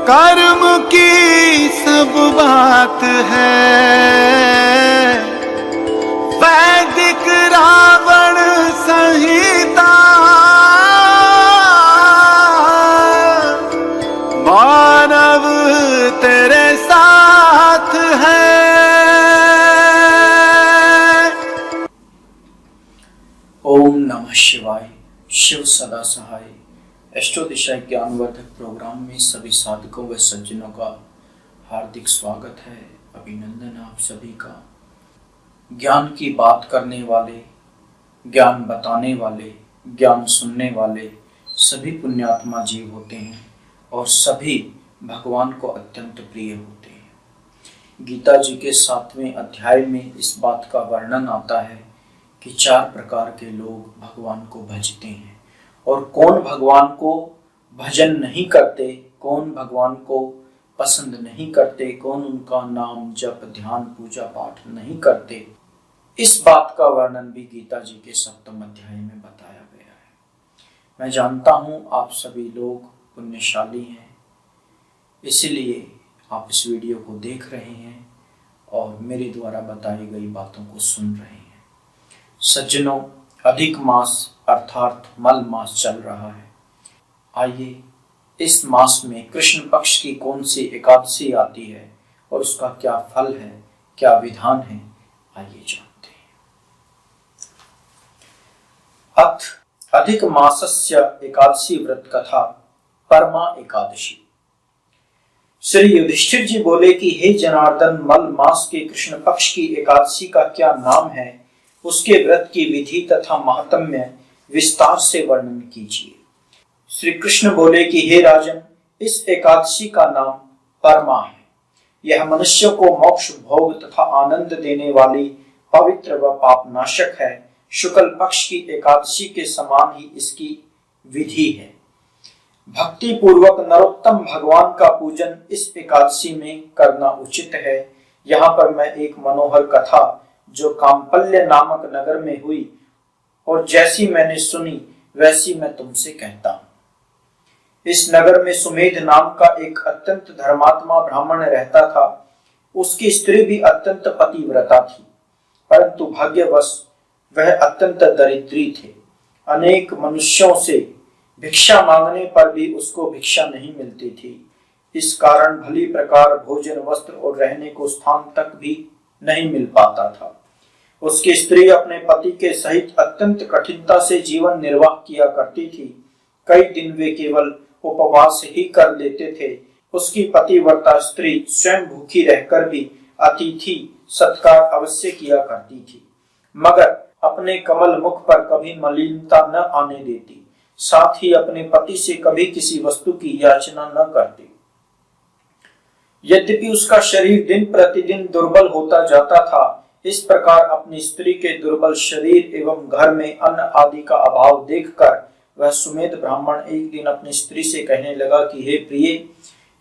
कर्म की सब बात है, वैदिक रावण संहिता, मानव तेरे साथ है। ओम नमः शिवाय। शिव सदा सहाय। अष्टोदिशाई ज्ञानवर्धक प्रोग्राम में सभी साधकों व सज्जनों का हार्दिक स्वागत है, अभिनंदन आप सभी का। ज्ञान की बात करने वाले, ज्ञान बताने वाले, ज्ञान सुनने वाले सभी पुण्यात्मा जीव होते हैं और सभी भगवान को अत्यंत प्रिय होते हैं। गीता जी के 7वें अध्याय में इस बात का वर्णन आता है कि 4 प्रकार के लोग भगवान को भजते हैं और कौन भगवान को भजन नहीं करते, कौन भगवान को पसंद नहीं करते, कौन उनका नाम जप ध्यान पूजा पाठ नहीं करते। इस बात का वर्णन भी गीता जी के 7वें अध्याय में बताया गया है। मैं जानता हूं आप सभी लोग पुण्यशाली हैं, इसलिए आप इस वीडियो को देख रहे हैं और मेरे द्वारा बताई गई बातों को सुन रहे हैं। सज्जनों, अधिक मास अर्थात मल मास चल रहा है। आइए इस मास में कृष्ण पक्ष की कौन सी एकादशी आती है और उसका क्या फल है, क्या विधान है, आइए जानते हैं। अथ अधिक मासस्य एकादशी व्रत कथा परमा एकादशी। श्री युधिष्ठिर जी बोले कि हे जनार्दन, मल मास के कृष्ण पक्ष की एकादशी का क्या नाम है, उसके व्रत की विधि तथा महात्म्य विस्तार से वर्णन कीजिए। श्री कृष्ण बोले कि हे राजन, इस एकादशी का नाम परमा है। यह मनुष्य को मोक्ष भोग तथा आनंद देने वाली पवित्र व पाप नाशक है। शुक्ल पक्ष की एकादशी के समान ही इसकी विधि है। भक्ति पूर्वक नरोत्तम भगवान का पूजन इस एकादशी में करना उचित है। यहाँ पर मैं एक मनोहर कथा जो काम्पल्य नामक नगर में हुई और जैसी मैंने सुनी वैसी मैं तुमसे कहता हूं। इस नगर में सुमेध नाम का एक अत्यंत धर्मात्मा ब्राह्मण रहता था। उसकी स्त्री भी अत्यंत पतिव्रता थी, परंतु भाग्यवश वह अत्यंत दरिद्री थे। अनेक मनुष्यों से भिक्षा मांगने पर भी उसको भिक्षा नहीं मिलती थी। इस कारण भली प्रकार भोजन वस्त्र और रहने को स्थान तक भी नहीं मिल पाता था। उसकी स्त्री अपने पति के सहित अत्यंत कठिनता से जीवन निर्वाह किया करती थी। कई दिन वे केवल उपवास ही कर लेते थे। उसकी पतिव्रता स्त्री स्वयं भूखी रहकर भी अतिथि सत्कार अवश्य किया करती थी, मगर अपने कमल मुख पर कभी मलिनता न आने देती। साथ ही अपने पति से कभी किसी वस्तु की याचना न करती। यद्यपि उसका शरीर दिन प्रतिदिन दुर्बल होता जाता था, इस प्रकार अपनी स्त्री के दुर्बल शरीर एवं घर में अन्न आदि का अभाव देखकर वह सुमेध ब्राह्मण एक दिन अपनी स्त्री से कहने लगा कि हे प्रिय,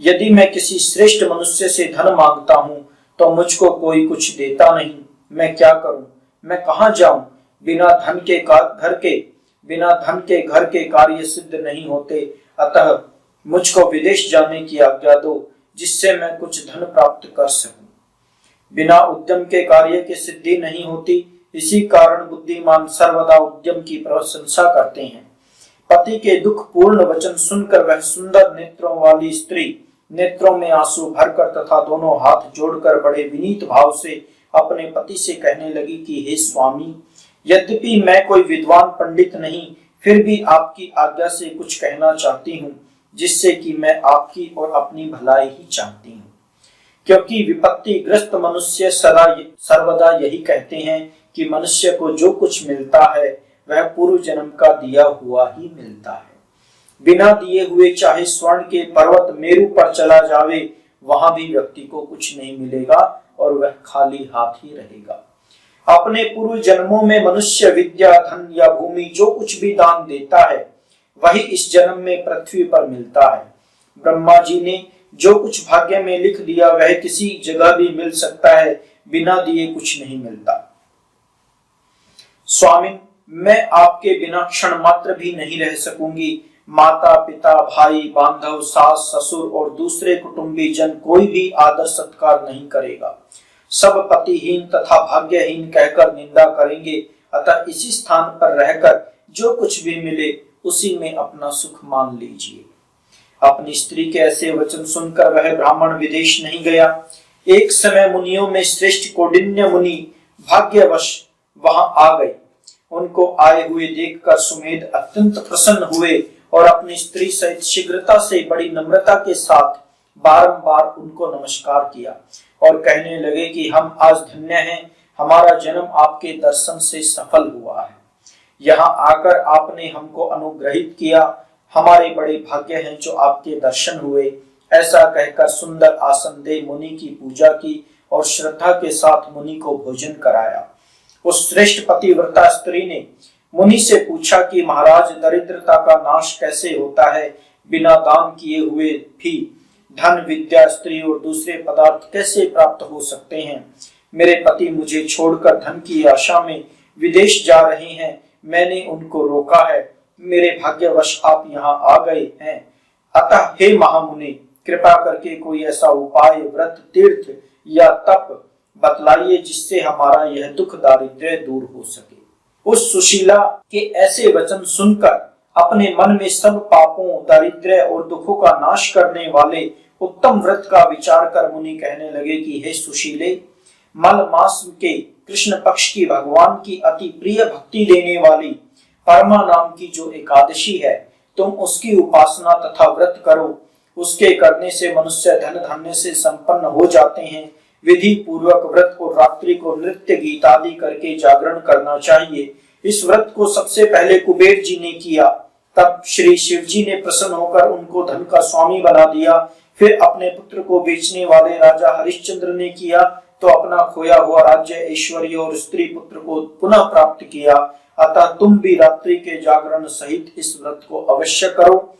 यदि मैं किसी श्रेष्ठ मनुष्य से धन मांगता हूँ तो मुझको कोई कुछ देता नहीं। मैं क्या करूँ? मैं कहाँ जाऊँ? बिना धन के घर के कार्य सिद्ध नहीं होते। अतः मुझको विदेश जाने की आज्ञा दो, जिससे मैं कुछ धन प्राप्त कर सकूं। बिना उद्यम के कार्य की सिद्धि नहीं होती, इसी कारण बुद्धिमान सर्वदा उद्यम की प्रशंसा करते हैं। पति के दुख पूर्ण वचन सुनकर वह सुंदर नेत्रों वाली स्त्री नेत्रों में आंसू भरकर तथा दोनों हाथ जोड़कर बड़े विनीत भाव से अपने पति से कहने लगी कि हे स्वामी, यद्यपि मैं कोई विद्वान पंडित नहीं, फिर भी आपकी आज्ञा से कुछ कहना चाहती हूँ, जिससे कि मैं आपकी और अपनी भलाई ही चाहती हूँ। क्योंकि विपत्ति ग्रस्त मनुष्य सर्वदा यही कहते हैं कि मनुष्य को जो कुछ मिलता है वह पूर्व जन्म का दिया हुआ ही मिलता है। बिना दिए हुए चाहे स्वर्ण के पर्वत मेरू पर चला जावे, वहां भी व्यक्ति को कुछ नहीं मिलेगा और वह खाली हाथ ही रहेगा। अपने पूर्व जन्मों में मनुष्य विद्या, धन या भूमि जो कुछ भी दान देता है, वही इस जन्म में पृथ्वी पर मिलता है। ब्रह्मा जी ने जो कुछ भाग्य में लिख दिया वह किसी जगह भी मिल सकता है, बिना दिए कुछ नहीं मिलता। स्वामी, मैं आपके बिना क्षण मात्र भी नहीं रह सकूंगी। माता पिता भाई बांधव सास ससुर और दूसरे कुटुंबी जन कोई भी आदर सत्कार नहीं करेगा। सब पतिहीन तथा भाग्यहीन कहकर निंदा करेंगे। अतः इसी स्थान पर रहकर जो कुछ भी मिले उसी में अपना सुख मान लीजिए। अपनी स्त्री के ऐसे वचन सुनकर वह ब्राह्मण विदेश नहीं गया। एक समय मुनियों में श्रेष्ठ कौंडिन्य मुनि भाग्यवश वहां आ गए। उनको आए हुए देखकर सुमेध अत्यंत प्रसन्न हुए और अपनी स्त्री सहित शीघ्रता से बड़ी नम्रता के साथ बारंबार उनको नमस्कार किया और कहने लगे कि हम आज धन्य हैं, हमारा जन्म आपके दर्शन से सफल हुआ है। यहाँ आकर आपने हमको अनुग्रहित किया, हमारे बड़े भाग्य हैं जो आपके दर्शन हुए। ऐसा कहकर सुंदर आसन दे मुनि की पूजा की और श्रद्धा के साथ मुनि को भोजन कराया। उस श्रेष्ठ पतिव्रता स्त्री ने मुनि से पूछा कि महाराज, दरिद्रता का नाश कैसे होता है? बिना दान किए हुए भी धन विद्या स्त्री और दूसरे पदार्थ कैसे प्राप्त हो सकते हैं? मेरे पति मुझे छोड़कर धन की आशा में विदेश जा रहे हैं, मैंने उनको रोका है। मेरे भाग्यवश आप यहाँ आ गए हैं। अतः हे महामुनि, कृपा करके कोई ऐसा उपाय, व्रत, तीर्थ या तप बतलाइए जिससे हमारा यह दुख दारिद्र्य दूर हो सके। उस सुशीला के ऐसे वचन सुनकर अपने मन में सब पापों, दारिद्र्य और दुखों का नाश करने वाले उत्तम व्रत का विचार कर मुनि कहने लगे कि हे सुशीले, मल मास के कृष्ण पक्ष की भगवान की अति प्रिय भक्ति देने वाली परमा नाम की जो एकादशी है, तुम उसकी उपासना तथा व्रत करो। उसके करने से मनुष्य धन धान्य से संपन्न हो जाते हैं। विधि पूर्वक व्रत को रात्रि को नृत्य गीत आदि करके जागरण करना चाहिए। इस व्रत को सबसे पहले कुबेर जी ने किया, तब श्री शिव जी ने प्रसन्न होकर उनको धन का स्वामी बना दिया। फिर अपने पुत्र को बेचने वाले राजा हरिश्चंद्र ने किया तो अपना खोया हुआ राज्य, ऐश्वर्य और स्त्री पुत्र को पुनः प्राप्त किया। अतः तुम भी रात्रि के जागरण सहित इस व्रत को अवश्य करो।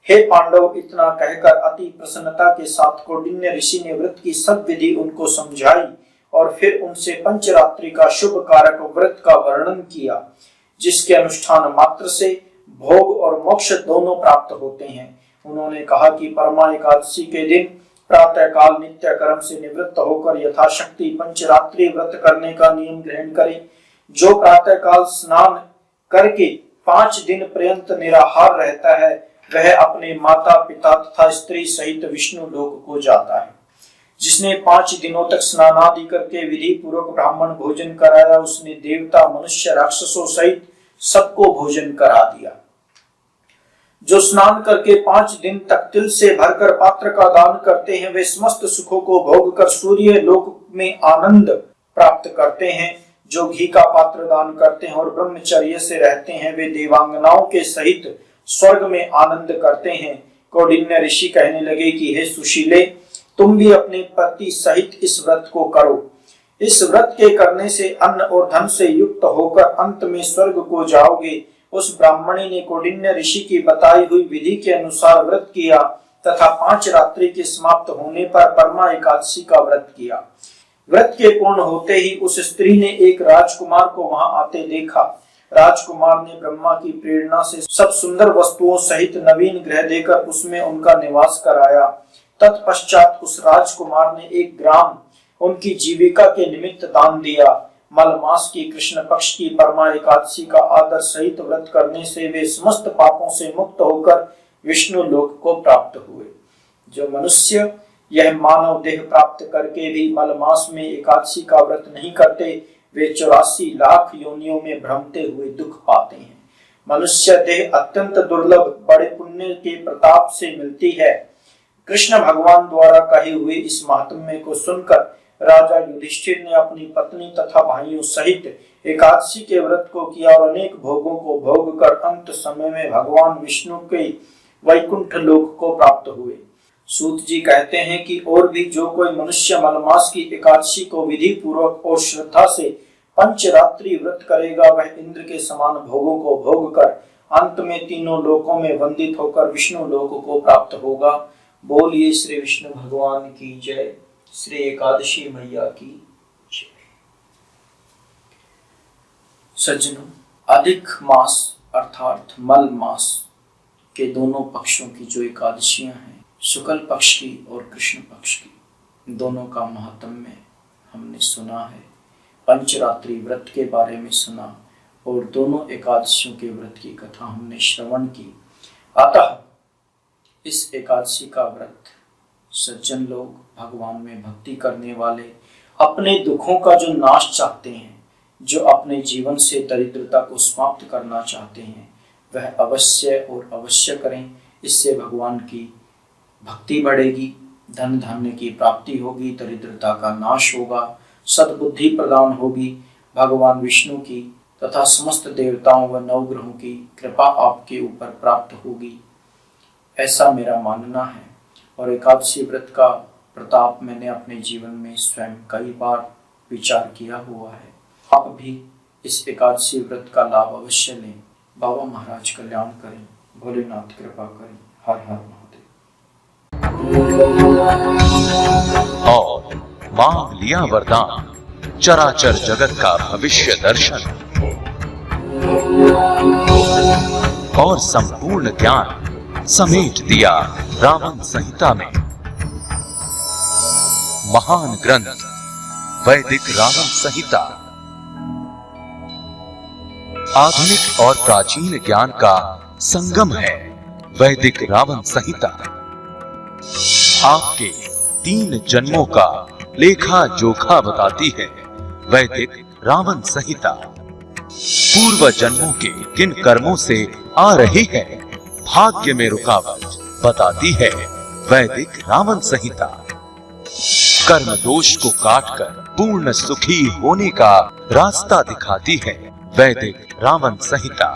हे पांडव, इतना कहकर अति प्रसन्नता के साथ कौंडिन्य ऋषि ने व्रत की सब विधि उनको समझाई और फिर उनसे पंचरात्रि का शुभ कारक व्रत का वर्णन किया, जिसके अनुष्ठान मात्र से भोग और मोक्ष दोनों प्राप्त होते हैं। उन्होंने कहा कि परमा एकादशी के दिन प्रातः काल नित्य कर्म से निवृत्त होकर यथाशक्ति पंचरात्रि व्रत करने का नियम ग्रहण करें। जो प्रातः काल स्नान करके 5 दिन पर्यंत निराहार रहता है, वह अपने माता पिता तथा स्त्री सहित विष्णु लोक को जाता है। जिसने 5 दिनों तक स्नान आदि करके विधि पूर्वक ब्राह्मण भोजन कराया, उसने देवता, मनुष्य, राक्षसों सहित सबको भोजन करा दिया। जो स्नान करके 5 दिन तक तिल से भरकर पात्र का दान करते हैं, वे समस्त सुखों को भोग कर सूर्य लोक में आनंद प्राप्त करते हैं। जो घी का पात्र दान करते हैं और ब्रह्मचर्य से रहते हैं, वे देवांगनाओं के सहित स्वर्ग में आनंद करते हैं। कौंडिन्य ऋषि कहने लगे कि हे सुशीले, तुम भी अपने पति सहित इस व्रत को करो। इस व्रत के करने से अन्न और धन से युक्त होकर अंत में स्वर्ग को जाओगे। उस ब्राह्मणी ने कौंडिन्य ऋषि की बताई हुई विधि के अनुसार व्रत किया तथा 5 रात्रि के समाप्त होने पर परमा एकादशी का व्रत किया। व्रत के पूर्ण होते ही उस स्त्री ने एक राजकुमार को वहां आते देखा। राजकुमार ने ब्रह्मा की प्रेरणा से सब सुंदर वस्तुओं सहित नवीन ग्रह देकर उसमें उनका निवास कराया। तत्पश्चात उस राजकुमार ने 1 ग्राम उनकी जीविका के निमित्त दान दिया। मल मास की कृष्ण पक्ष की परमा एकादशी का आदर सहित व्रत करने से वे समस्त पापों से मुक्त होकर विष्णु लोक को प्राप्त हुए। जो मनुष्य यह मानव देह प्राप्त करके भी मल मास में एकादशी का व्रत नहीं करते, वे 84 लाख योनियों में भ्रमते हुए दुख पाते हैं। मनुष्य देह अत्यंत दुर्लभ बड़े पुण्य के प्रताप से मिलती है। कृष्ण भगवान द्वारा कहे हुए इस महात्म्य को सुनकर राजा युधिष्ठिर ने अपनी पत्नी तथा भाइयों सहित एकादशी के व्रत को किया और अनेक भोगों को भोग कर अंत समय में भगवान विष्णु के वैकुंठ लोक को प्राप्त हुए। सूत जी कहते हैं कि और भी जो कोई मनुष्य मलमास की एकादशी को विधि पूर्वक और श्रद्धा से पंचरात्रि व्रत करेगा, वह इंद्र के समान भोगों को भोग कर अंत में तीनों लोकों में वंदित होकर विष्णु लोक को प्राप्त होगा। बोलिए श्री विष्णु भगवान की जय। श्री एकादशी मैया की जय। सज्जनों, अधिक मास अर्थात मल मास के दोनों पक्षों की जो एकादशियां हैं, शुक्ल पक्ष की और कृष्ण पक्ष की, दोनों का महात्म्य हमने सुना है। पंचरात्रि व्रत के बारे में सुना और दोनों एकादशियों के व्रत की कथा हमने श्रवण की। अतः इस एकादशी का व्रत सज्जन लोग, भगवान में भक्ति करने वाले, अपने दुखों का जो नाश चाहते हैं, जो अपने जीवन से दरिद्रता को समाप्त करना चाहते हैं, वह अवश्य और अवश्य करें। इससे भगवान की भक्ति बढ़ेगी, धन धान्य की प्राप्ति होगी, दरिद्रता का नाश होगा, सद्बुद्धि प्रदान होगी, भगवान विष्णु की तथा समस्त देवताओं व नवग्रहों की कृपा आपके ऊपर प्राप्त होगी, ऐसा मेरा मानना है। और एकादशी व्रत का प्रताप मैंने अपने जीवन में स्वयं कई बार विचार किया हुआ है। आप भी इस एकादशी व्रत का लाभ अवश्य लें। बाबा महाराज कल्याण करें, भोलेनाथ कृपा करें। हर हर महादेव। और मांग लिया वरदान, चराचर जगत का भविष्य दर्शन और संपूर्ण ज्ञान समेट दिया रावण संहिता में। महान ग्रंथ वैदिक रावण संहिता आधुनिक और प्राचीन ज्ञान का संगम है। वैदिक रावण संहिता आपके 3 जन्मों का लेखा जोखा बताती है। वैदिक रावण संहिता पूर्व जन्मों के किन कर्मों से आ रही है भाग्य में रुकावट बताती है। वैदिक रावण संहिता कर्म दोष को काटकर पूर्ण सुखी होने का रास्ता दिखाती है। वैदिक रावण संहिता